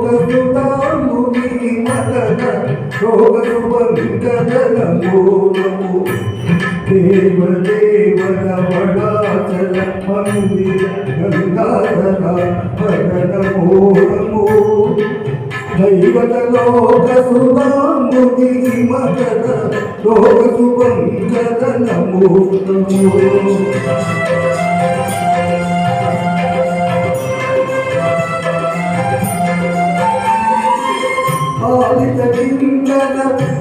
దైవలోకసుతాముని మదన రోగసుబంకదనమో నమో దేవదేవన వడాచల మందిర గంగాధర నమో నమో దైవలోకసుతాముని మదన రోగసుబంకదనమో నమో కింకర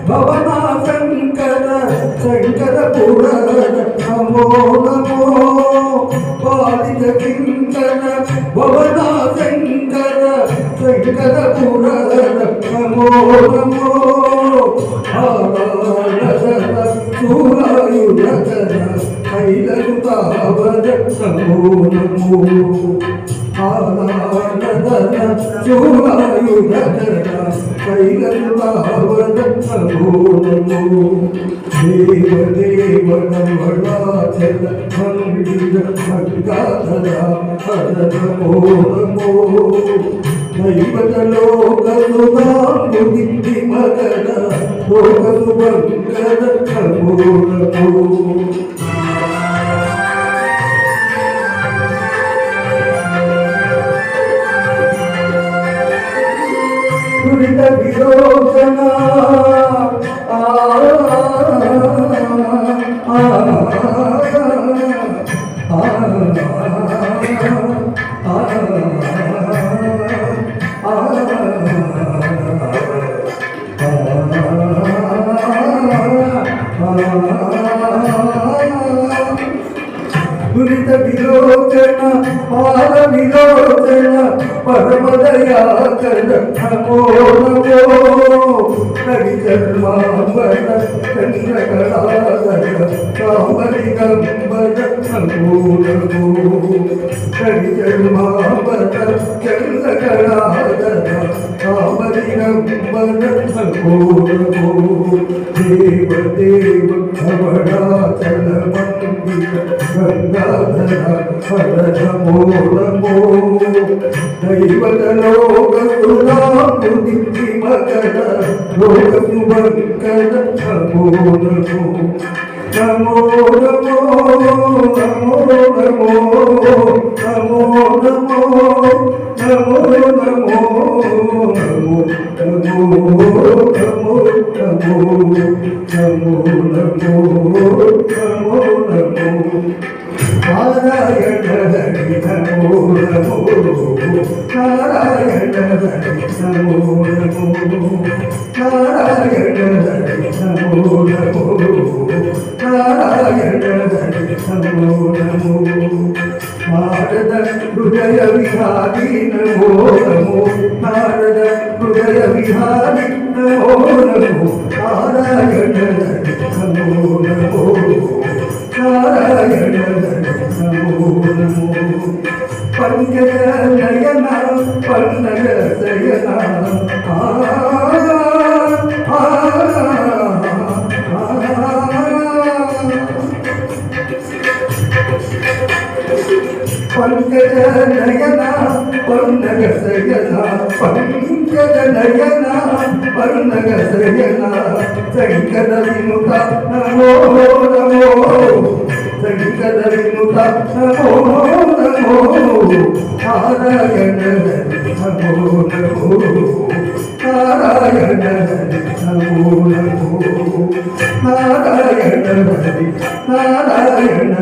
భవనా శంకర శంకర పురాణ నమో నమో పాలిత కింకర భవనా శంకర శంకర పురాణ నమో నమో సూరాయుధర కైలకుతావర నమో నమో చూరాయుధర కైలకుతావర నమో నమో దేవదేవన వడాచల మందిర గంగాధర నమో నమో దైవలోకసుతాముని మదన రోగసుబంకర నమో నమో దురిత విరోచన దురిత విలోచన పాల విలోచన పరమదయాకర నమో నమో హరిచర్మాంబర చంద్రకళాధర కామరిగంబర నమో నమో హరిచర్మాంబర చంద్రకళాధర కామరిగంబర నమో నమో దేవదేవ భవడాచల మందిర గంగాధర నమో నమో దైవలోకసుతాముని మదన రోగసుబంకర నమో నమో నమో నమో నమో నమో నమో నమో నమో నమో నమో నమో నమో నమో నమో నారాయణ హరి నమో నమో నారాయణ హరి నమో నమో నారాయణ హరి నమో నమో నారాయణ హరి నమో నమో నారద హృదయ విహారి నమో నమో నారద హృదయ విహారి నమో నమో నారాయణ హరి నమో నమో నారాయణ నమో నమో పంకజ నయన పన్నగ శయన పంకజ నయన పన్నగ శయన పంకజ నయన పన్నగ శయన శంకర వినుత నమో నమో శంకర వినుత నమో నమో నారాయణ నమో నమో నారాయణ నమో నమో నారాయణ నారాయణ